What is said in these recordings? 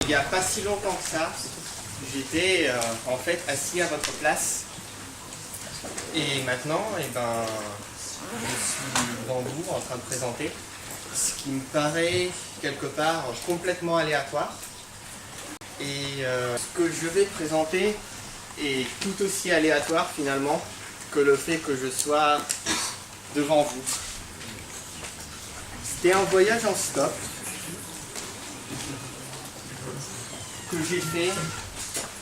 il n'y a pas si longtemps que ça, j'étais en fait assis à votre place. Et maintenant, eh ben, je suis devant vous en train de présenter ce qui me paraît quelque part complètement aléatoire. Et ce que je vais présenter est tout aussi aléatoire finalement que le fait que je sois devant vous. C'était un voyage en stop que j'ai fait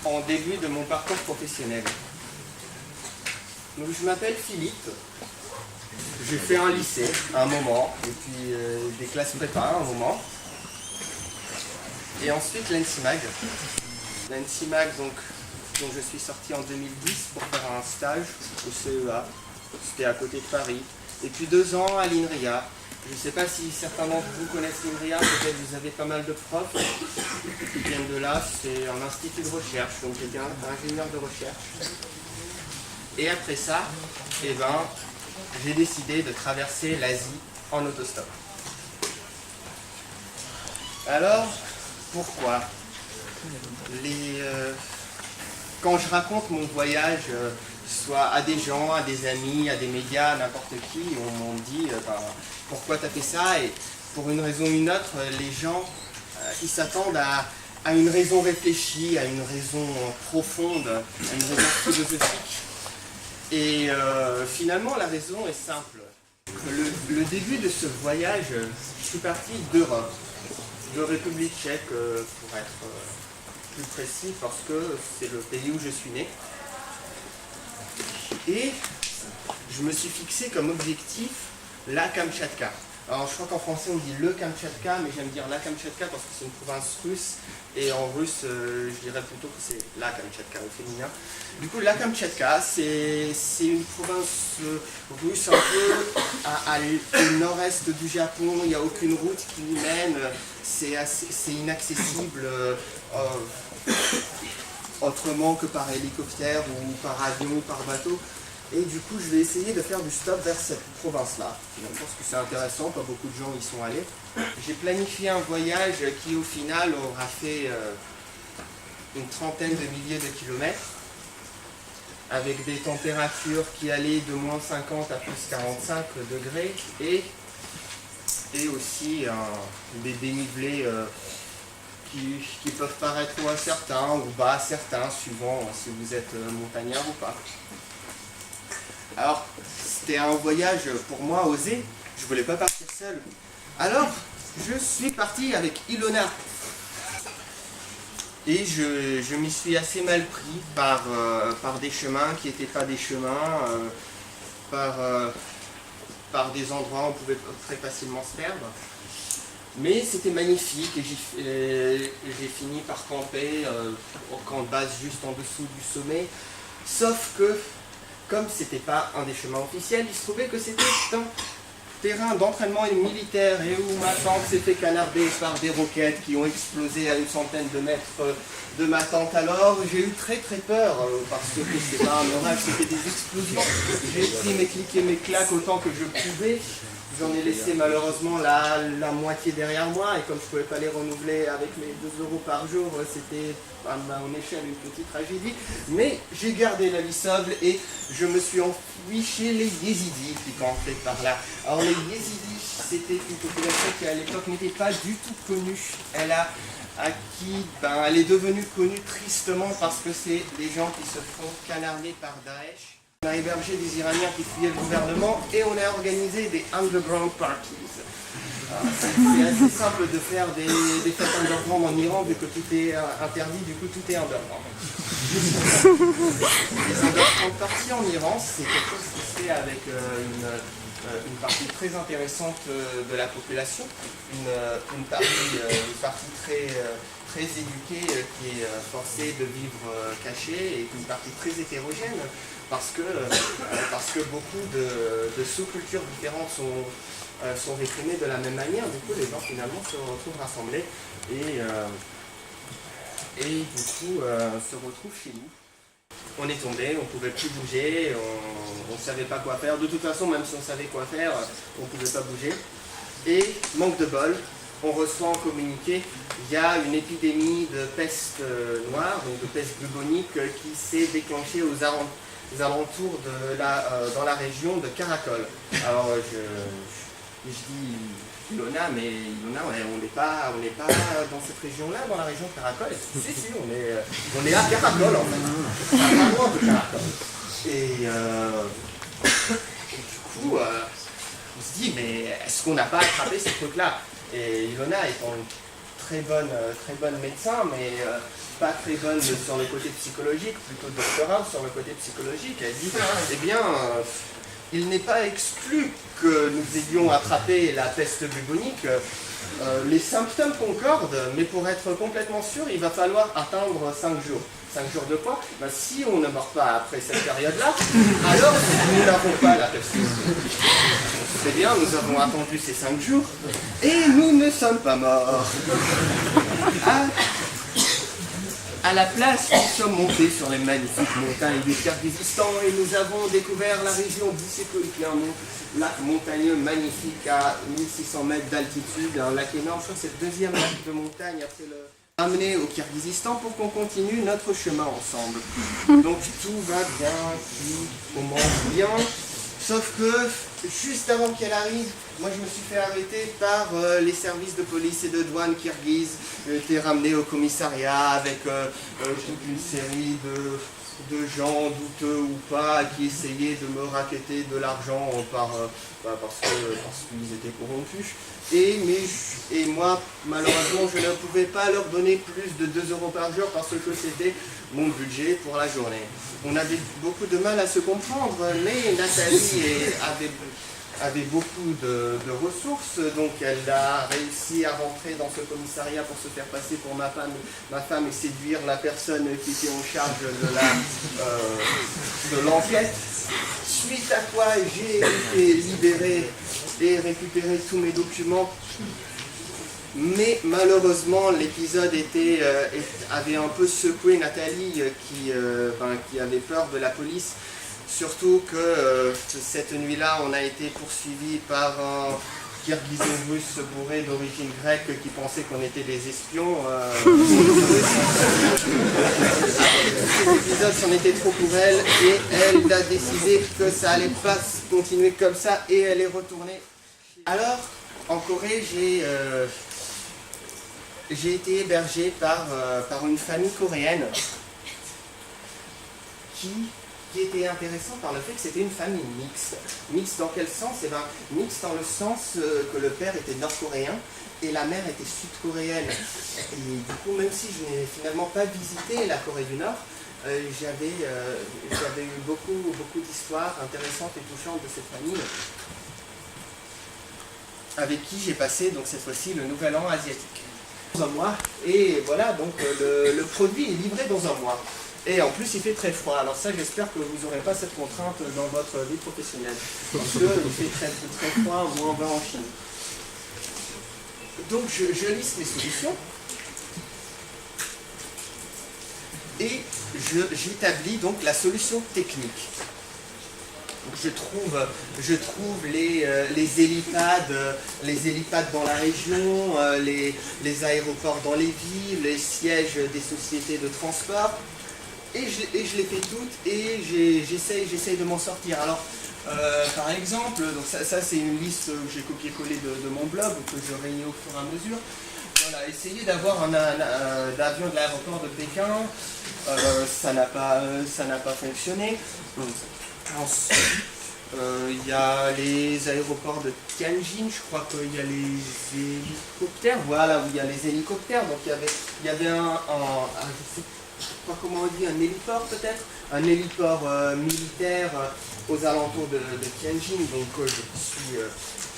en début de mon parcours professionnel. Donc, je m'appelle Philippe, j'ai fait un lycée à un moment, et puis des classes prépa à un moment, et ensuite l'ENSIMAG. L'ENSIMAG, donc, dont je suis sorti en 2010 pour faire un stage au CEA, c'était à côté de Paris, et puis 2 ans à l'INRIA. Je ne sais pas si certains d'entre vous connaissent l'INRIA, peut-être vous avez pas mal de profs qui viennent de là, c'est un institut de recherche, donc j'étais ingénieur de recherche. Et après ça, eh ben, j'ai décidé de traverser l'Asie en autostop. Alors, pourquoi quand je raconte mon voyage, soit à des gens, à des amis, à des médias, à n'importe qui, on me dit pourquoi tu as fait ça, et pour une raison ou une autre, les gens ils s'attendent à une raison réfléchie, à une raison profonde, à une raison philosophique. Et finalement, la raison est simple. Le début de ce voyage, je suis parti d'Europe, de République tchèque pour être plus précis, parce que c'est le pays où je suis né. Et je me suis fixé comme objectif la Kamtchatka. Alors je crois qu'en français on dit le Kamtchatka, mais j'aime dire la Kamtchatka parce que c'est une province russe, et en russe je dirais plutôt que c'est la Kamtchatka au féminin. Du coup la Kamtchatka c'est une province russe un peu au nord-est du Japon, il n'y a aucune route qui y mène, c'est inaccessible autrement que par hélicoptère ou par avion ou par bateau. Et du coup, je vais essayer de faire du stop vers cette province-là. Je pense que c'est intéressant, pas beaucoup de gens y sont allés. J'ai planifié un voyage qui, au final, aura fait une trentaine de milliers de kilomètres, avec des températures qui allaient de moins 50 à plus 45 degrés, et aussi des dénivelés qui peuvent paraître haut à certains ou bas à certains, suivant si vous êtes montagnard ou pas. Alors, c'était un voyage pour moi osé, je voulais pas partir seul. Alors, je suis parti avec Ilona. Et je m'y suis assez mal pris par des chemins qui n'étaient pas des chemins, par des endroits où on pouvait très facilement se perdre. Mais c'était magnifique et j'ai fini par camper au camp de base juste en dessous du sommet. Sauf que, comme c'était pas un des chemins officiels, il se trouvait que c'était un terrain d'entraînement militaire et où ma tente s'est fait canarder par des roquettes qui ont explosé à une centaine de mètres de ma tente. Alors j'ai eu très peur parce que c'était pas un orage, c'était des explosions. J'ai pris mes clics et mes claques autant que je pouvais. J'en ai laissé malheureusement la moitié derrière moi, et comme je ne pouvais pas les renouveler avec mes 2 € par jour, c'était à mon échelle une petite tragédie. Mais j'ai gardé la vie sobre et je me suis enfui chez les Yézidis qui campaient par là. Alors les Yézidis, c'était une population qui à l'époque n'était pas du tout connue. Elle est devenue connue tristement parce que c'est des gens qui se font canarder par Daesh. On a hébergé des Iraniens qui fuyaient le gouvernement et on a organisé des underground parties. C'est assez simple de faire des fêtes underground en Iran vu que tout est interdit, du coup tout est underground. Les underground parties en Iran, c'est quelque chose qui se fait avec une partie très intéressante de la population, une partie très éduquée qui est forcée de vivre cachée, et une partie très hétérogène parce que beaucoup de sous-cultures différentes sont réprimées de la même manière. Du coup, les gens finalement se retrouvent rassemblés et du coup se retrouvent chez nous. On est tombé, on ne pouvait plus bouger, on ne savait pas quoi faire. De toute façon, même si on savait quoi faire, on ne pouvait pas bouger. Et manque de bol, on reçoit en communiqué, il y a une épidémie de peste noire, donc de peste bubonique, qui s'est déclenchée aux alentours dans la région de Caracol. Alors je dis Ilona, mais Ilona, on n'est pas dans cette région-là, dans la région de Caracol. Si, on est à Caracol en fait, pas loin de Caracol. Et du coup, on se dit, mais est-ce qu'on n'a pas attrapé ce truc-là? Et Ilona étant une très bonne médecin, mais pas très bonne sur le côté psychologique, plutôt doctorat sur le côté psychologique, elle dit, eh bien, il n'est pas exclu que nous ayons attrapé la peste bubonique. Les symptômes concordent, mais pour être complètement sûr, il va falloir attendre 5 jours. 5 jours de quoi? Ben, si on ne meurt pas après cette période-là, alors nous n'avons pas la peste bubonique. C'est bien, nous avons attendu ces 5 jours, et nous ne sommes pas morts. À la place, nous sommes montés sur les magnifiques montagnes du Kirghizistan et nous avons découvert la région d'Issyk, qui est un lac montagneux magnifique à 1600 mètres d'altitude, un lac énorme. Je crois que c'est le deuxième lac de montagne après le amené au Kirghizistan pour qu'on continue notre chemin ensemble. Donc tout va bien, tout commence bien, sauf que juste avant qu'elle arrive, moi je me suis fait arrêter par les services de police et de douane kirghizes. J'ai été ramené au commissariat avec toute une série de gens douteux ou pas qui essayaient de me racketter de l'argent parce qu'ils étaient corrompus. Et moi, malheureusement, je ne pouvais pas leur donner plus de 2 € par jour parce que c'était mon budget pour la journée. On avait beaucoup de mal à se comprendre, mais Nathalie avait beaucoup de ressources, donc elle a réussi à rentrer dans ce commissariat pour se faire passer pour ma femme et séduire la personne qui était en charge de l'enquête. Suite à quoi j'ai été libéré et récupéré tous mes documents. Mais malheureusement, l'épisode avait un peu secoué Nathalie qui avait peur de la police. Surtout que cette nuit-là, on a été poursuivis par un Kirghizo-russe bourré d'origine grecque qui pensait qu'on était des espions. Cet épisode, c'en était trop pour elle et elle a décidé que ça allait pas continuer comme ça et elle est retournée. Alors, en Corée, j'ai été hébergé par une famille coréenne qui était intéressant par le fait que c'était une famille mixte. Mixte dans quel sens? Eh bien, mixte dans le sens que le père était nord-coréen et la mère était sud-coréenne. Et du coup, même si je n'ai finalement pas visité la Corée du Nord, j'avais eu beaucoup d'histoires intéressantes et touchantes de cette famille, avec qui j'ai passé donc cette fois-ci le nouvel an asiatique. Dans un mois, et voilà, donc le produit est livré dans un mois. Et en plus, il fait très froid. Alors ça, j'espère que vous n'aurez pas cette contrainte dans votre vie professionnelle. Parce qu'il fait très froid, moins 20 en Chine. Donc, je liste les solutions. Et j'établis donc la solution technique. Donc, je trouve les hélipads dans la région, les aéroports dans les villes, les sièges des sociétés de transport. Et je les fais toutes et j'essaye de m'en sortir. Alors, par exemple, donc ça c'est une liste que j'ai copié-collé de mon blog, que je réunis au fur et à mesure. Voilà, essayer d'avoir un avion de l'aéroport de Pékin, ça n'a pas fonctionné. Ensuite, il y a les aéroports de Tianjin, je crois qu'il y a les hélicoptères. Voilà, où il y a les hélicoptères. Donc il y avait je sais pas comment on dit, un héliport peut-être, un héliport militaire aux alentours de Tianjin. Donc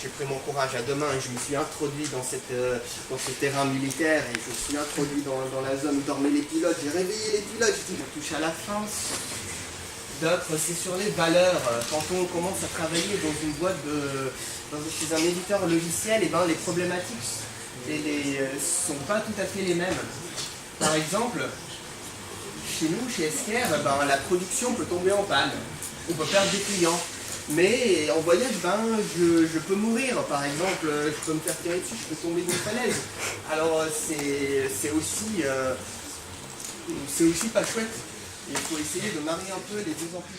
j'ai pris mon courage à deux mains et je me suis introduit dans ce terrain militaire et je me suis introduit dans la zone où dormaient les pilotes. J'ai réveillé les pilotes, j'ai dit je touche à la fin. D'autres, c'est sur les valeurs. Quand on commence à travailler dans une boîte chez un éditeur logiciel, et les problématiques sont pas tout à fait les mêmes. Par exemple, chez nous, chez Esker, la production peut tomber en panne. On peut perdre des clients. Mais en voyage, je peux mourir, par exemple, je peux me faire tirer dessus, je peux tomber d'une falaise. Alors c'est aussi pas chouette. Il faut essayer de marier un peu les deux amplitudes.